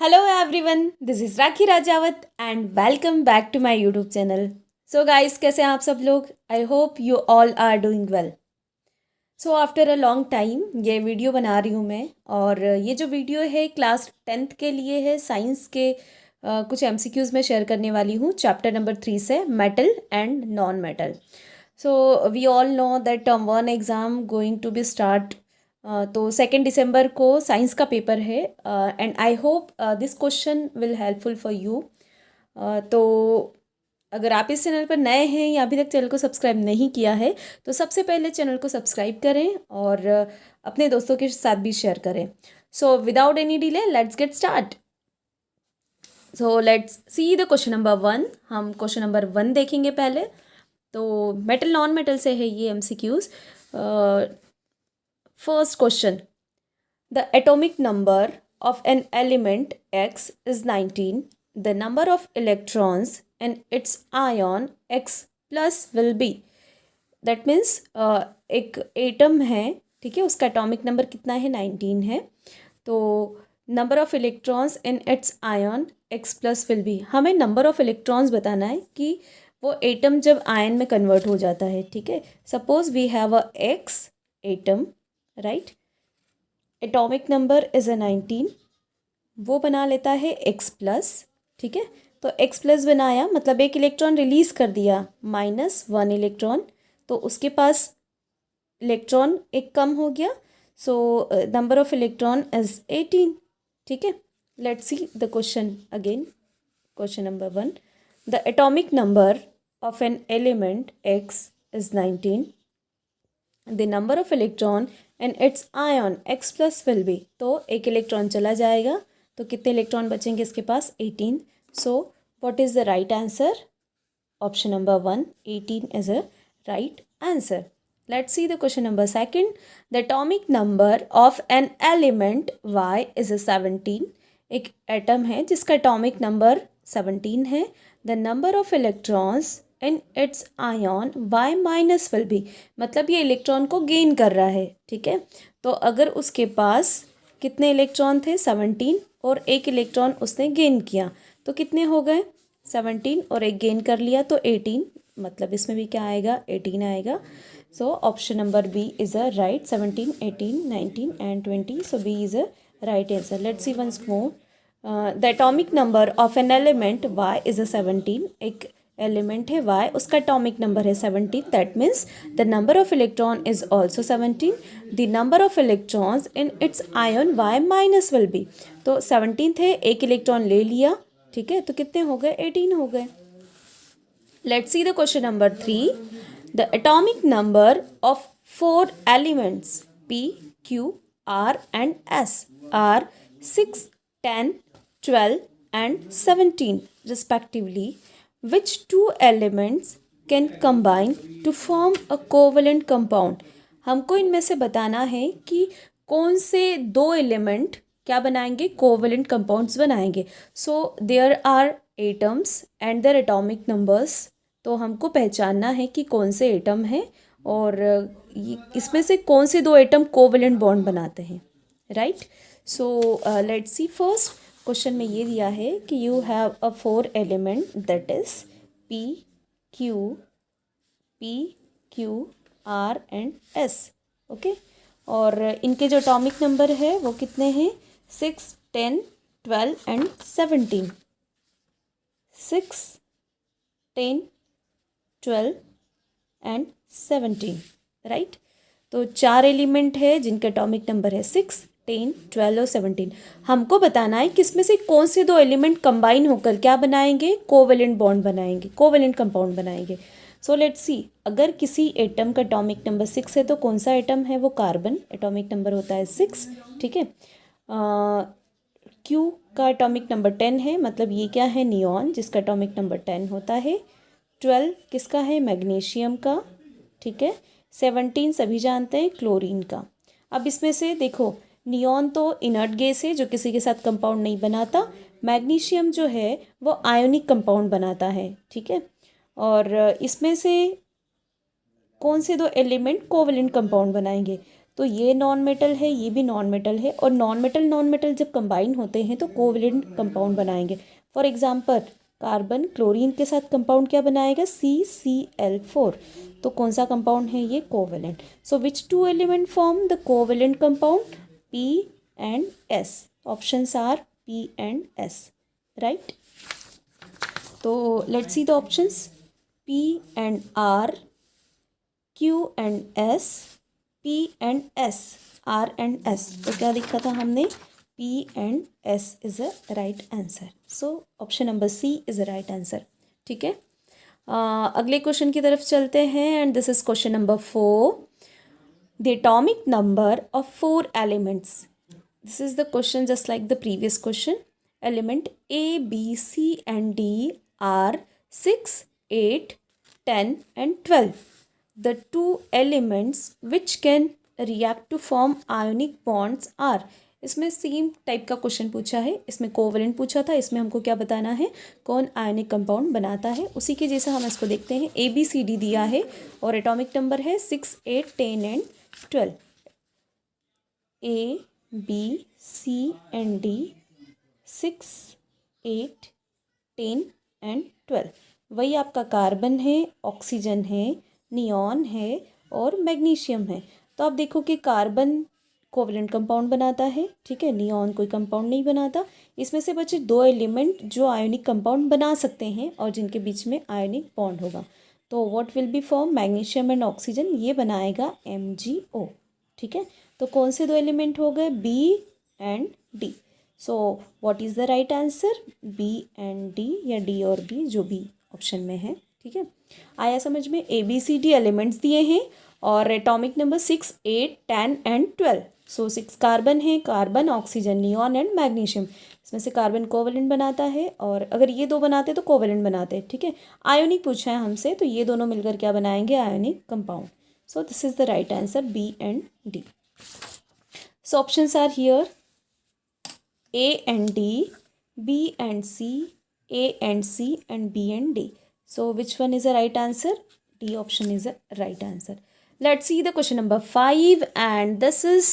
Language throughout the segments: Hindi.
Hello everyone, this is Rakhi Rajawat and welcome back to my YouTube channel. So guys, कैसे हैं आप सब लोग? I hope you all are doing well. So after a long time ये वीडियो बना रही हूँ मैं और ये जो वीडियो है क्लास 10th के लिए है साइंस के कुछ MCQs में शेयर करने वाली हूँ चैप्टर नंबर 3 से metal and non metal. So we all know that term 1 exam going to be start तो 2 दिसंबर को साइंस का पेपर है and I hope this question will helpful for you. तो अगर आप इस चैनल पर नए हैं या अभी तक चैनल को सब्सक्राइब नहीं किया है तो सबसे पहले चैनल को सब्सक्राइब करें और अपने दोस्तों के साथ भी शेयर करें. So without any delay let's get start. So let's see the question number 1. हम क्वेश्चन नंबर 1 देखेंगे पहले. तो मेटल नॉन मेटल से है ये MCQs. First question. The atomic number of an element X is 19. The number of electrons in its ion X plus will be. That means एक एटम है, ठीक है, उसका एटॉमिक नंबर कितना है 19 है. तो number of electrons in its ion X plus will be. हमें नंबर ऑफ इलेक्ट्रॉन्स बताना है कि वो एटम जब आयन में कन्वर्ट हो जाता है. ठीक है, suppose we have a X atom, right. Atomic number is a 19. वो बना लेता है X प्लस. ठीक है, तो X प्लस बनाया मतलब एक इलेक्ट्रॉन रिलीज़ कर दिया -1 इलेक्ट्रॉन, तो उसके पास इलेक्ट्रॉन एक कम हो गया. So number of electron is 18. ठीक है, let's see the question again. Question number 1. The atomic number of an element X is 19. The number of electron and it's ion X plus will be. तो एक इलेक्ट्रॉन चला जाएगा तो कितने इलेक्ट्रॉन बचेंगे इसके पास 18. So what is the right answer? Option number 1 18 is a right answer. Let's see the question number 2. The atomic number of an element Y is a 17. एक एटम है जिसका एटॉमिक नंबर 17 है. The number of electrons in its ion Y minus will be. मतलब ये इलेक्ट्रॉन को गेन कर रहा है. ठीक है, तो अगर उसके पास कितने इलेक्ट्रॉन थे 17 और एक इलेक्ट्रॉन उसने गेन किया तो कितने हो गए 17 और एक गेन कर लिया तो 18. मतलब इसमें भी क्या आएगा 18 आएगा. So option number B is a right. 17 18 19 and 20. So B is a right answer. Let's see once more. The atomic number of an element Y is a 17. एक एलिमेंट है Y, उसका एटॉमिक नंबर है 17. That means the number of electron is also 17. The number of electrons in its ion Y minus will be. तो 17 थे, एक इलेक्ट्रॉन ले लिया. ठीक है, तो कितने हो गए 18 हो गए. Let's see the question number 3. The atomic number of 4 elements P Q R and S are 6 10 12 and 17 respectively. Which two elements can combine to form a covalent compound? हमको इनमें से बताना है कि कौन से दो एलिमेंट क्या बनाएंगे, कोवलेंट कंपाउंड्स बनाएंगे. So there are atoms and their atomic numbers. तो हमको पहचानना है कि कौन से एटम है और इसमें से कौन से दो एटम कोवलेंट बॉन्ड बनाते हैं, right. So let's C. First question में ये दिया है कि you have a 4 element that is P Q R and S. Okay, और इनके जो एटॉमिक नंबर है वो कितने हैं 6 10 12 एंड 17. 6 10 12 and 17, right. तो 4 एलिमेंट है जिनका एटॉमिक नंबर है 6 10 12 और 17. हमको बताना है कि इसमें से कौन से दो एलिमेंट कंबाइन होकर क्या बनाएंगे, कोवेलेंट बॉन्ड बनाएंगे, कोवेलेंट कंपाउंड बनाएंगे. सो लेट्स सी. अगर किसी एटम का एटॉमिक नंबर 6 है तो कौन सा एटम है, वो कार्बन. एटॉमिक नंबर होता है 6. ठीक है, क्यू का एटॉमिक नंबर 10 है, मतलब ये क्या है नियॉन जिसका एटॉमिक नंबर 10 होता है. 12 किसका है, मैग्नीशियम का. ठीक है, 17 सभी जानते हैं क्लोरीन का. अब इसमें से देखो, नियॉन तो इनर्ट गैस है जो किसी के साथ कंपाउंड नहीं बनाता. मैग्नीशियम जो है वो आयोनिक कंपाउंड बनाता है. ठीक है, और इसमें से कौन से दो एलिमेंट कोवेलेंट कंपाउंड बनाएंगे, तो ये नॉन मेटल है, ये भी नॉन मेटल है, और नॉन मेटल जब कंबाइन होते हैं तो कोवेलेंट कंपाउंड बनाएंगे। फॉर एग्जांपल कार्बन क्लोरीन के साथ कंपाउंड क्या बनाएगा, CCl4। तो कौन सा कंपाउंड है ये, covalent. So which two element form the covalent compound, P and S। Options are P and S, right. तो let's see the options, P and R, Q and S, P and S, R and S। तो क्या लिखा था हमने, P and S is a right answer। So option number C is a right answer। ठीक है, अगले क्वेश्चन की तरफ चलते हैं, and this is question number 4। The atomic number of 4 elements, this is the question just like the previous question. Element A, B, C and D are 6, 8, 10 and 12। The two elements which can react to form ionic bonds are। इसमें सेम टाइप का क्वेश्चन पूछा है, इसमें कोवेलेंट पूछा था, इसमें हमको क्या बताना है, कौन आयनिक कंपाउंड बनाता है। उसी के जैसा हम इसको देखते हैं। ABCD दिया है और एटॉमिक नंबर है 6, 8, 10 and 12। A, B, C and D 6, 8, 10 and 12। वही आपका कार्बन है, ऑक्सीजन है, नियॉन है और मैग्नीशियम है। तो आप देखो कि कार्बन कोवेलेंट कंपाउंड बनाता है, ठीक है, नियॉन कोई कंपाउंड नहीं बनाता। इसमें से बचे 2 एलिमेंट जो आयोनिक कंपाउंड बना सकते हैं और जिनके बीच में आयोनिक बॉन्ड होगा। तो what will be form, magnesium and oxygen, ये बनाएगा MgO। ठीक है, तो कौन से 2 एलिमेंट हो गए, B and D। So what is the right answer, B and D, या D और B, जो भी ऑप्शन में है। ठीक है, आया समझ में। ABCD एलिमेंट्स दिए हैं और atomic number 6, 8, 10 and 12। So 6 carbon है, carbon, oxygen, neon and magnesium. इसमें से कार्बन कोवेलेंट बनाता है, और अगर ये 2 बनाते तो कोवेलेंट बनाते। ठीक है, आयोनिक पूछा है हमसे, तो ये दोनों मिलकर क्या बनाएंगे, ionic compound. So this is the right answer, B and D। So options are here, A and D, B and C, A and C and B and D। So which one is the right answer? D option is the right answer। Let's see the question number 5, and this is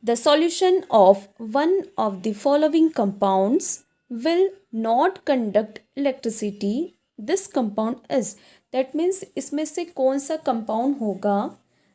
the solution of one of the following compounds will not conduct electricity। This compound is, that means इसमें से कौन सा compound होगा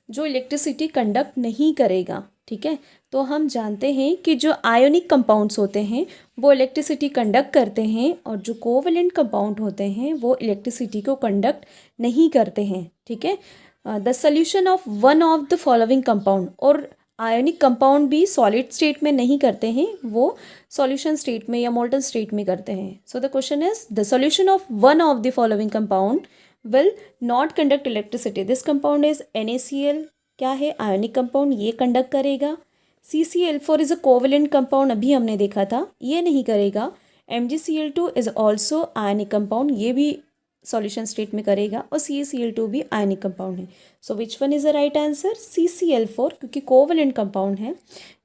जो इलेक्ट्रिसिटी कंडक्ट नहीं करेगा। ठीक है, तो हम जानते हैं कि जो आयोनिक कंपाउंड्स होते हैं वो इलेक्ट्रिसिटी कंडक्ट करते हैं, और जो कोवेलेंट कंपाउंड होते हैं वो इलेक्ट्रिसिटी को कंडक्ट नहीं करते हैं। ठीक है, the solution of one of the following compound, और आयोनिक कंपाउंड भी सॉलिड स्टेट में नहीं करते हैं, वो सॉल्यूशन स्टेट में या मोल्टन स्टेट में करते हैं। So the question is, the solution of one of the following compound will not conduct electricity। this compound is NaCl, क्या है, आयोनिक कंपाउंड, ये कंडक्ट करेगा। CCl4 is a covalent compound, अभी हमने देखा था, ये नहीं करेगा। MgCl2 is also ionic compound, ये भी सॉल्यूशन स्टेट में करेगा, और CaCl2 भी आयोनिक कंपाउंड है। So which one is the right answer, CCl4, क्योंकि कोवेलेंट कंपाउंड है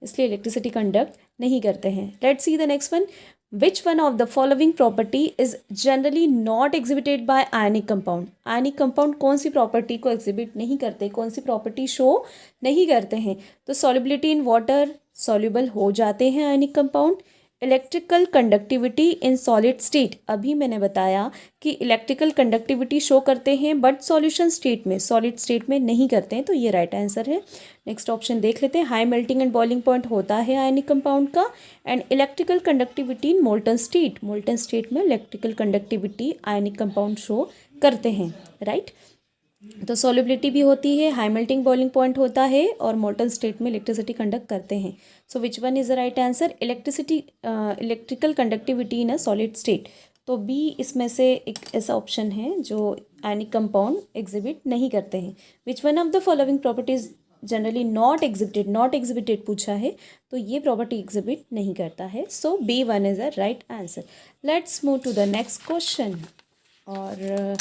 इसलिए इलेक्ट्रिसिटी कंडक्ट नहीं करते हैं। Let's see the next one, which one of the following property is generally not exhibited by ionic compound। ionic compound कौन सी प्रॉपर्टी को एग्जिबिट नहीं करते, कौन सी प्रॉपर्टी शो नहीं करते हैं। तो solubility in water, soluble हो जाते हैं ionic compound। Electrical conductivity in solid state, अभी मैंने बताया कि इलेक्ट्रिकल कंडक्टिविटी शो करते हैं बट सॉल्यूशन स्टेट में, सॉलिड स्टेट में नहीं करते हैं, तो ये राइट आंसर है। नेक्स्ट ऑप्शन देख लेते हैं, high melting and boiling point होता है आयनिक कंपाउंड का, and electrical conductivity in molten state, molten state में electrical conductivity ionic compound show करते हैं, राइट। तो सॉल्युबिलिटी भी होती है, हाई मेल्टिंग बॉइलिंग पॉइंट होता है, और मोल्टन स्टेट में इलेक्ट्रिसिटी कंडक्ट करते हैं। So which one is the right answer, electrical conductivity in a solid state. तो बी इसमें से एक ऐसा ऑप्शन है जो आयनिक कंपाउंड एग्जिबिट नहीं करते हैं। Which one of the following properties generally not exhibited पूछा है, तो ये प्रॉपर्टी एग्जिबिट नहीं करता है। So B1 is a right answer. Let's move to the next question, और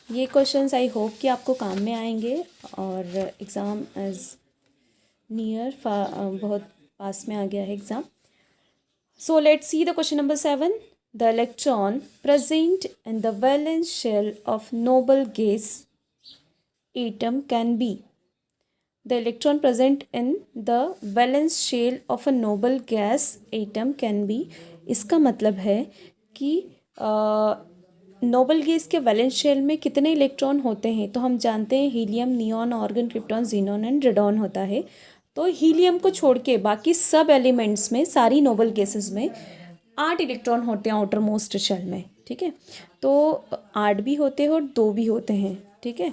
ये क्वेश्चंस आई होप कि आपको काम में आएंगे, और एग्ज़ाम इज़ नियर, बहुत पास में आ गया है exam. So let's see the question number 7। The electron present in the valence shell of noble gas atom can be. The electron present in the valence shell of a noble gas atom can be, इसका मतलब है कि नोबल गैस के वैलेंस शेल में कितने इलेक्ट्रॉन होते हैं, तो हम जानते हैं helium, neon, argon, krypton, xenon and radon होता है। तो हीलियम को छोड़ के बाकी सब एलिमेंट्स में, सारी नोबल गैसेस में 8 इलेक्ट्रॉन होते हैं आउटर मोस्ट शेल में, ठीक है। तो 8 भी होते हैं और 2 भी होते हैं, ठीक है।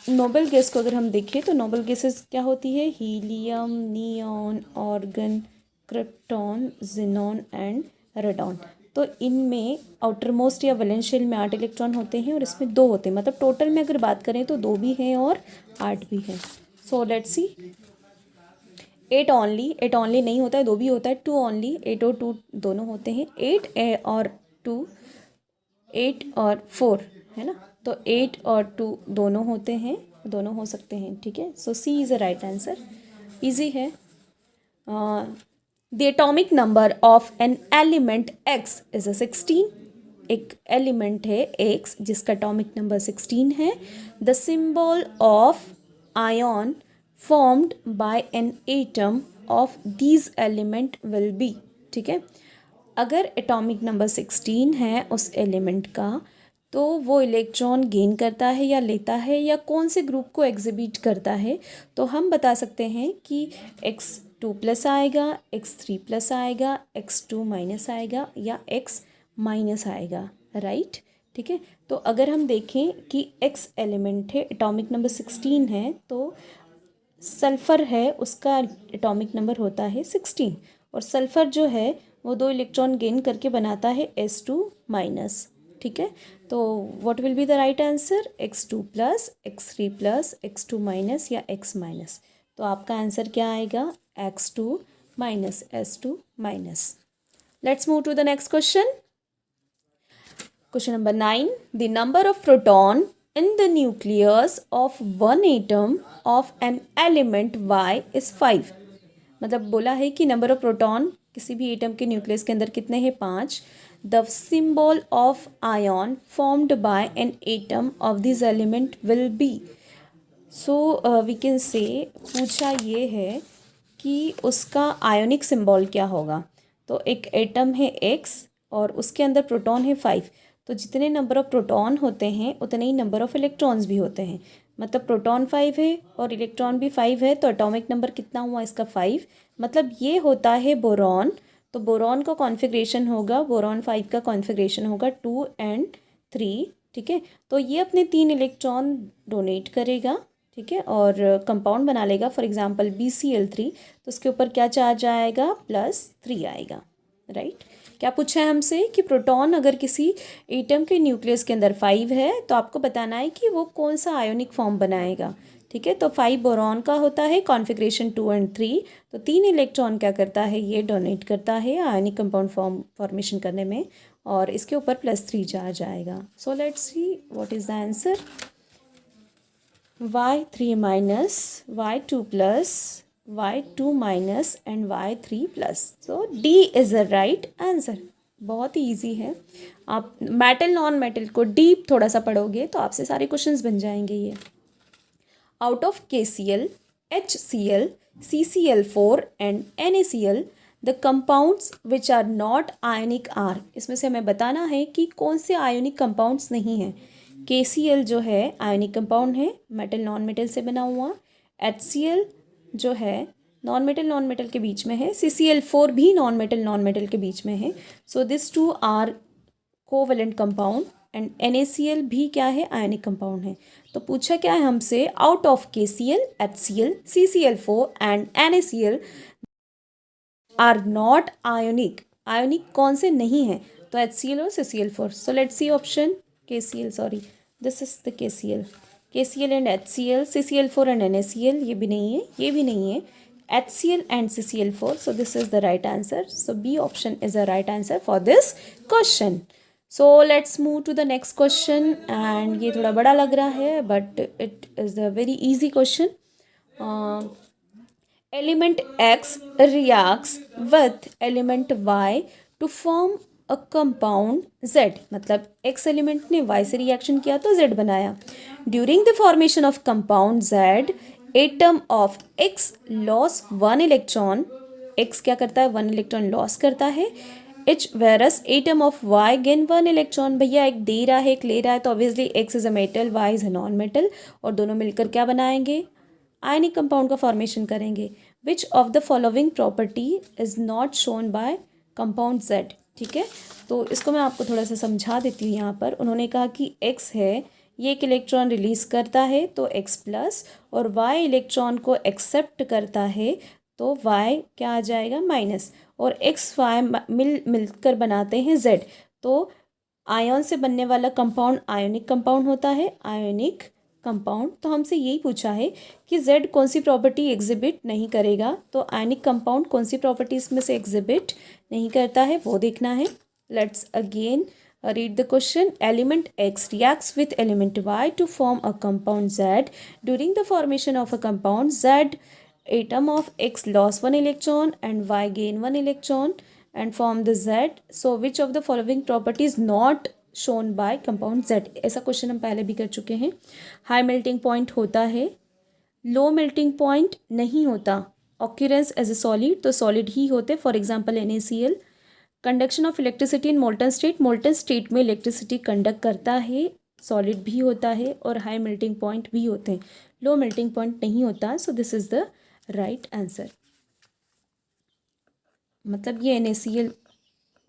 नोबल गैस को अगर हम देखें तो नोबल गैसेस क्या होती है, helium, neon, argon, krypton, xenon and radon. तो इनमें आउटर मोस्ट या वैलेंस शेल में 8 इलेक्ट्रॉन होते हैं और इसमें 2 होते हैं, मतलब टोटल में अगर बात करें तो 2 भी हैं और 8 भी हैं। सो लेट्स सी, 8 ओनली नहीं होता है, 2 भी होता है, 2 ओनली, 8 और 2 दोनों होते हैं, 8 और 2, 8 और 4 है ना, तो 8 और 2 दोनों होते हैं, दोनों हो सकते हैं, ठीक है। So C is a right answer, easy है। The atomic number of an element X is a 16, एक एलिमेंट है एक्स जिसका एटॉमिक नंबर 16 है। The symbol of ion formed by an atom of these element will B, ठीक है। अगर एटॉमिक नंबर 16 है उस एलिमेंट का, तो वो इलेक्ट्रॉन गेन करता है या लेता है या कौन से ग्रुप को एग्जिबिट करता है, तो हम बता सकते हैं कि X2+ आएगा, X3+ आएगा, X2- आएगा या X- आएगा, राइट, ठीक है। तो अगर हम देखें कि X एलिमेंट है, एटॉमिक नंबर 16 है, तो सल्फ़र है, उसका एटॉमिक नंबर होता है 16, और सल्फ़र जो है वो 2 इलेक्ट्रॉन गेन करके बनाता है S2-, ठीक है। तो what will be the right answer, X2+, X3+, X2- या X-। तो आपका आंसर क्या आएगा, X2- S2-। Let's move to the next question. Question number 9. The number of proton in the nucleus of one atom of an element Y is 5. मतलब बोला है कि नंबर ऑफ प्रोटॉन किसी भी एटम के न्यूक्लियस के अंदर कितने हैं, 5. The symbol of ion formed by an atom of this element will be. So we can say, पूछा ये है कि उसका आयोनिक सिंबल क्या होगा। तो एक एटम है X और उसके अंदर प्रोटॉन है 5, तो जितने नंबर ऑफ प्रोटॉन होते हैं उतने ही नंबर ऑफ इलेक्ट्रॉन्स भी होते हैं, मतलब प्रोटॉन 5 है और इलेक्ट्रॉन भी 5 है, तो एटॉमिक नंबर कितना हुआ इसका 5, मतलब ये होता है बोरॉन। तो बोरॉन का कॉन्फ़िगरेशन होगा, बोरॉन 5 का कॉन्फ़िगरेशन होगा 2 and 3, ठीक है। तो ये अपने 3 इलेक्ट्रॉन डोनेट करेगा, ठीक है, और कंपाउंड बना लेगा, फॉर एग्जांपल BCl3, तो उसके ऊपर क्या चार्ज आएगा, +3 आएगा, राइट। क्या पूछा है हमसे कि प्रोटॉन अगर किसी एटम के न्यूक्लियस के अंदर 5 है तो आपको बताना है कि वो कौन सा आयोनिक फॉर्म बनाएगा, ठीक है। तो 5 बोरॉन का होता है, कॉन्फ़िगरेशन 2 and 3, तो 3 इलेक्ट्रॉन क्या करता है, ये डोनेट करता है आयोनिक कंपाउंड फॉर्मेशन करने में, और इसके ऊपर +3 चार्ज आएगा। सो let's see what is the answer, Y3-, Y2+, Y2- and Y3+। So D is the right answer. बहुत ही ईजी है, आप मेटल नॉन मेटल को डीप थोड़ा सा पढ़ोगे तो आपसे सारे क्वेश्चंस बन जाएंगे ये। Out of KCl, HCl, CCl4 and NaCl the compounds which are not ionic are. इसमें से हमें बताना है कि कौन से आयोनिक कंपाउंड्स नहीं हैं। KCl जो है आयोनिक कंपाउंड है, मेटल नॉन मेटल से बना हुआ। HCl जो है नॉन मेटल के बीच में है। CCl4 भी नॉन मेटल के बीच में है। So this 2 are covalent compound, and NaCl भी क्या है, आयनिक कंपाउंड है। तो पूछा क्या है हमसे, out of KCl, HCl, CCl4 and NaCl are not ionic, ionic कौन से नहीं है, तो HCl और CCl4। So let's see option, KCl, sorry this is the KCl and HCl, CCl4 and NaCl, ये भी नहीं है, ये भी नहीं है, HCl and CCl4, so this is the right answer. So B option is the right answer for this question. So let's move to the next question, and ये थोड़ा बड़ा लग रहा है but it is a very easy question. Element X reacts with element Y to form a compound Z, मतलब X एलिमेंट ने Y से रिएक्शन किया तो Z बनाया. During the formation of compound Z, atom of X loss 1 electron, X क्या करता है 1 इलेक्ट्रॉन लॉस करता है, each whereas atom of Y gain 1 electron. भैया एक दे रहा है एक ले रहा है, तो obviously X is a metal, Y is a non metal, और दोनों मिलकर क्या बनाएंगे, आयनिक कंपाउंड का फॉर्मेशन करेंगे। विच of the following property is not shown by compound Z. ठीक है, तो इसको मैं आपको थोड़ा सा समझा देती हूँ। यहाँ पर उन्होंने कहा कि एक्स है, ये एक इलेक्ट्रॉन रिलीज करता है तो एक्स प्लस, और वाई इलेक्ट्रॉन को एक्सेप्ट करता है तो वाई क्या आ जाएगा माइनस, और एक्स वाई मिलकर बनाते हैं जेड। तो आयन से बनने वाला कंपाउंड आयोनिक कंपाउंड होता है, आयोनिक कंपाउंड। तो हमसे यही पूछा है कि जेड कौन सी प्रॉपर्टी एग्जिबिट नहीं करेगा, तो आयनिक कंपाउंड कौन सी प्रॉपर्टीज में से एग्जिबिट नहीं करता है वो देखना है। Let's again read the question. Element X reacts with element Y to form a compound Z. During the formation of a compound Z, atom of X lost 1 electron and Y gain 1 electron and form the Z. So which of the following properties not shown by compound Z? ऐसा क्वेश्चन हम पहले भी कर चुके हैं। हाई मेल्टिंग पॉइंट होता है, लो मेल्टिंग पॉइंट नहीं होता, ऑक्यूरेंस एज ए सॉलिड तो सॉलिड ही होते, for example NaCl। Conduction of electricity in molten state, molten state में इलेक्ट्रिसिटी कंडक्ट करता है, सॉलिड भी होता है, और हाई मेल्टिंग पॉइंट भी होते हैं, लो मेल्टिंग पॉइंट नहीं होता। So this is the right answer. मतलब ये NaCl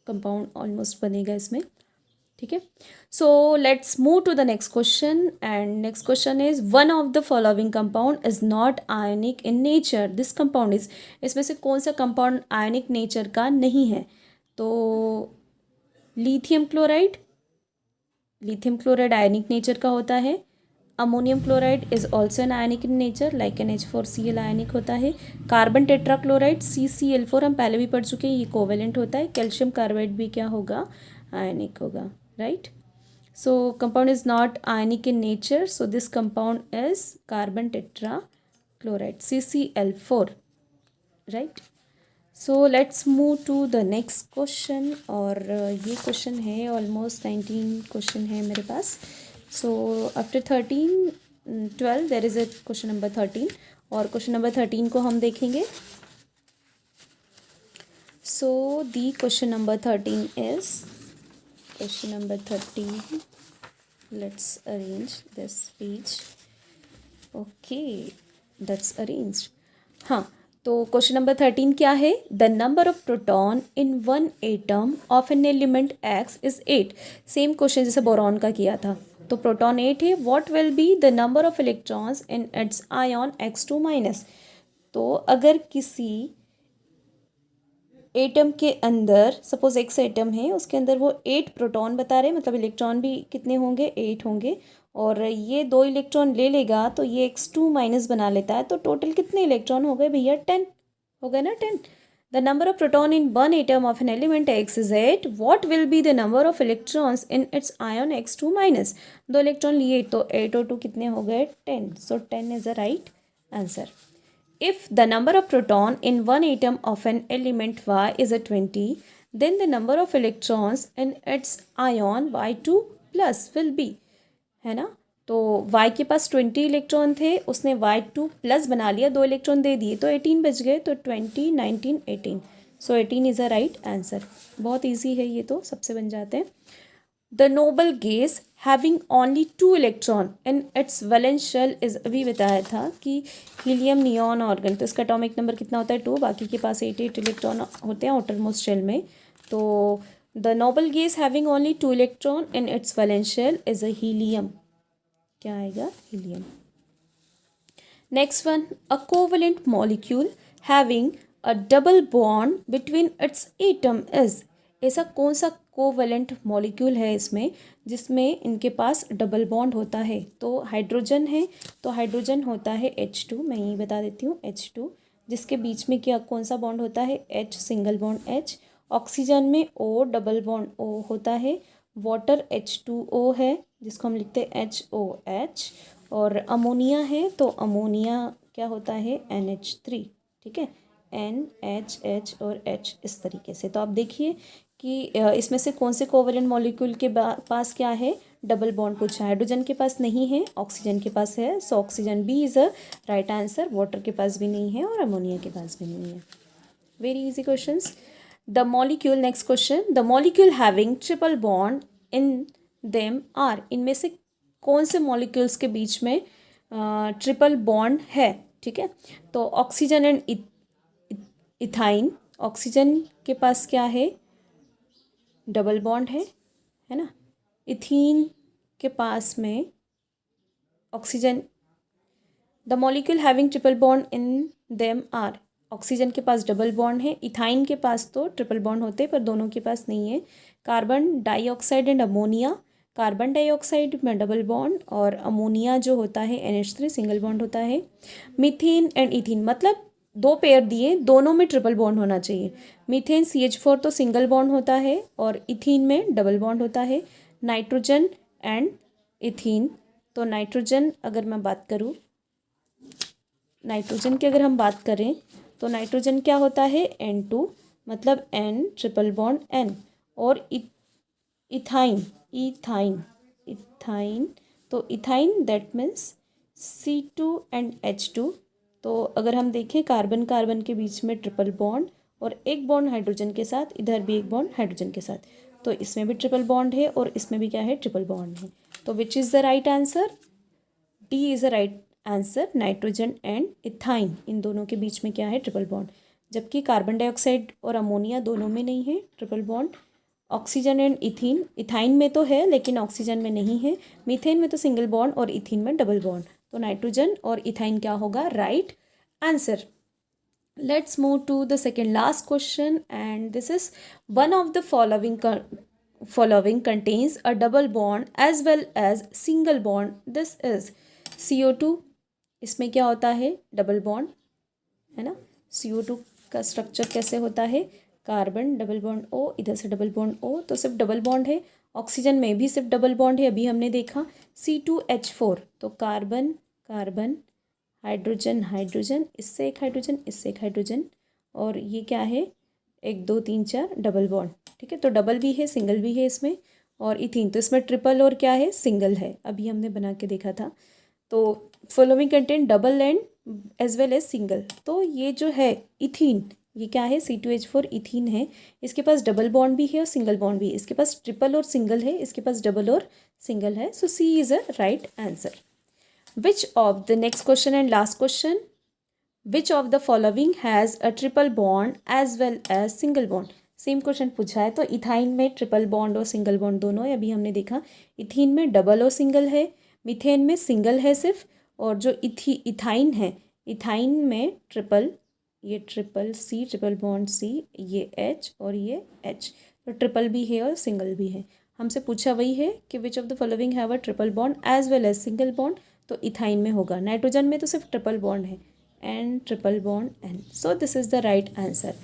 कंपाउंड ऑलमोस्ट बनेगा इसमें। ठीक है, so let's move to the next question, and next question is one of the following compound is not ionic in nature, this compound is, इसमें से कौन सा कंपाउंड आयनिक नेचर का नहीं है। तो लिथियम क्लोराइड, लिथियम क्लोराइड आयनिक नेचर का होता है। Ammonium chloride is also an ionic in nature, like NH4Cl आयनिक होता है। कार्बन टेट्राक्लोराइड CCl4 हम पहले भी पढ़ चुके हैं, ये कोवेलेंट होता है। कैल्शियम कार्बाइड भी क्या होगा, आयनिक होगा, right. So compound is not ionic in nature, so this compound is carbon tetrachloride CCl4, right. So let's move to the next question, और ये क्वेश्चन है ऑलमोस्ट 19 क्वेश्चन है मेरे पास। So after 13 12 there is a question number 13, और क्वेश्चन नंबर 13 को हम देखेंगे। So the question number 13 is question number 13, let's arrange this page. Okay, that's arranged. हाँ, तो क्वेश्चन नंबर 13 क्या है, the number of proton in one atom of an element X is 8। Same question जैसे बोरॉन का किया था, तो प्रोटॉन 8 है, what will be the number of electrons in its ion X2 minus. तो अगर किसी एटम के अंदर सपोज X एटम है, उसके अंदर वो 8 प्रोटॉन बता रहे हैं, मतलब इलेक्ट्रॉन भी कितने होंगे 8 होंगे, और ये 2 इलेक्ट्रॉन ले लेगा तो ये X2 माइनस बना लेता है, तो टोटल कितने इलेक्ट्रॉन हो गए भैया 10 हो गए ना 10। The number of proton in one atom of an element X is 8, what will be the number of electrons in its ion X2 minus. 2 electron लिए तो 8 और 2 कितने हो गए 10, सो 10 is the right answer. If the number of proton in one atom of an element Y is a 20, then the number of electrons in its ion Y2 plus will be, है ना। तो Y के पास 20 इलेक्ट्रॉन थे, उसने Y2 प्लस बना लिया, 2 इलेक्ट्रॉन दे दिए तो 18 बच गए, तो 20 19 18, so 18 is a right answer. बहुत ईजी है ये, तो सबसे बन जाते हैं। The noble gas having only 2 electron in its valence shell is, अभी बताया था कि हीलियम नियॉन ऑर्गन, तो इसका एटॉमिक नंबर कितना होता है 2, बाकी के पास 8 इलेक्ट्रॉन होते हैं आउटर मोस्ट शेल में। तो the noble gas having only 2 electron in its valence shell is a helium, क्या आएगा helium. Next one, a covalent molecule having a double bond between its atom is, ऐसा कौन सा कोवेलेंट मॉलिक्यूल है इसमें जिसमें इनके पास डबल बॉन्ड होता है। तो हाइड्रोजन है, तो हाइड्रोजन होता है H2, मैं यही बता देती हूँ H2, जिसके बीच में क्या कौन सा बॉन्ड होता है H, single bond H। Oxygen में O, डबल बॉन्ड O होता है। वाटर H2O है, जिसको हम लिखते हैं HOH। और अमोनिया है, तो अमोनिया क्या होता है NH3, ठीक है, NHH और H इस तरीके से। तो आप देखिए कि इसमें से कौन से कोवेलेंट मॉलिक्यूल के पास क्या है डबल बॉन्ड पूछा है, हाइड्रोजन के पास नहीं है, ऑक्सीजन के पास है, so oxygen B is a right answer. Water के पास भी नहीं है और अमोनिया के पास भी नहीं है। Very easy questions. The molecule, next question, the molecule having triple bond in them are, इनमें से कौन से मॉलिक्यूल्स के बीच में ट्रिपल बॉन्ड है? ठीक है, तो ऑक्सीजन एंड इथाइन, ऑक्सीजन के पास क्या है? डबल बॉन्ड है ना। इथीन के पास में oxygen, the molecule having triple bond in them are, oxygen के पास डबल बॉन्ड है, इथाइन के पास तो ट्रिपल बॉन्ड होते हैं पर दोनों के पास नहीं है। Carbon dioxide and ammonia, carbon dioxide में डबल बॉन्ड और अमोनिया जो होता है NH3 सिंगल बॉन्ड होता है। मीथेन एंड इथीन, मतलब दो पेयर दिए, दोनों में ट्रिपल बॉन्ड होना चाहिए। मीथेन CH4 तो सिंगल बॉन्ड होता है और इथीन में डबल बॉन्ड होता है। नाइट्रोजन एंड इथीन, तो नाइट्रोजन अगर मैं बात करूँ, नाइट्रोजन की अगर हम बात करें तो नाइट्रोजन क्या होता है? N2, मतलब N ट्रिपल बॉन्ड N। और इथाइन, इथाइन तो ethyne that means C2 and H2। तो अगर हम देखें कार्बन कार्बन के बीच में ट्रिपल बॉन्ड और एक बॉन्ड हाइड्रोजन के साथ, इधर भी एक बॉन्ड हाइड्रोजन के साथ, तो इसमें भी ट्रिपल बॉन्ड है और इसमें भी क्या है? ट्रिपल बॉन्ड है। तो which is the right answer? D is the right answer. Nitrogen and ethyne, इन दोनों के बीच में क्या है? Triple bond. जबकि कार्बन डाइऑक्साइड और अमोनिया दोनों में नहीं है triple bond. Oxygen and ethene, ethyne में तो है लेकिन ऑक्सीजन में नहीं है। मीथेन में तो सिंगल बॉन्ड और इथीन में डबल बॉन्ड। तो नाइट्रोजन और इथाइन क्या होगा? Right answer. Let's move to the second last question, and this is, one of the following contains a double bond as well as single bond. This is CO2, इसमें क्या होता है? डबल बॉन्ड है ना। CO2 का स्ट्रक्चर कैसे होता है? कार्बन डबल बॉन्ड O, इधर से डबल बॉन्ड O, तो सिर्फ डबल बॉन्ड है। ऑक्सीजन में भी सिर्फ डबल बॉन्ड है, अभी हमने देखा। C2H4, तो कार्बन कार्बन, हाइड्रोजन हाइड्रोजन, इससे एक हाइड्रोजन, इससे एक हाइड्रोजन, और ये क्या है? 1 2 3 4 डबल बॉन्ड। ठीक है, तो डबल भी है सिंगल भी है इसमें। और इथीन तो इसमें ट्रिपल और क्या है? सिंगल है, अभी हमने बना के देखा था। तो following content double and as well as single. तो ये जो है इथीन, ये क्या है? C2H4 इथीन है। इसके पास डबल बॉन्ड भी है और सिंगल बॉन्ड भी है। इसके पास ट्रिपल और सिंगल है, इसके पास डबल और सिंगल है। सो C is a right answer. Which of the next question and last question, which of the following has a triple bond as well as single bond? Same question पूछा है। तो इथाइन में ट्रिपल बॉन्ड और सिंगल बॉन्ड दोनों है, अभी हमने देखा। इथीन में डबल और सिंगल है, मीथेन में सिंगल है सिर्फ, और जो इथाइन है, इथाइन में ट्रिपल, ये triple C, triple bond C, ये H और ये H, तो ट्रिपल भी है और सिंगल भी है। हमसे पूछा वही है कि which of the following have a triple bond as well as single bond, तो इथाइन में होगा। नाइट्रोजन में तो सिर्फ ट्रिपल बॉन्ड है, N triple bond N। So this is the right answer.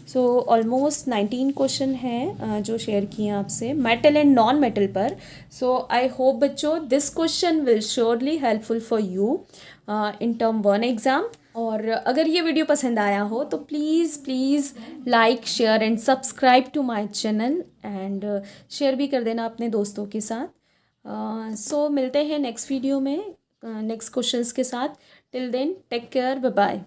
So almost 19 question हैं जो शेयर किए आपसे मेटल एंड नॉन मेटल पर। सो आई होप बच्चों this question will surely helpful for you in term 1 exam. और अगर ये वीडियो पसंद आया हो तो please like share and subscribe to my channel, and share भी कर देना अपने दोस्तों के साथ। सो मिलते हैं नेक्स्ट वीडियो में नेक्स्ट क्वेश्चंस के साथ। Till then take care, bye bye.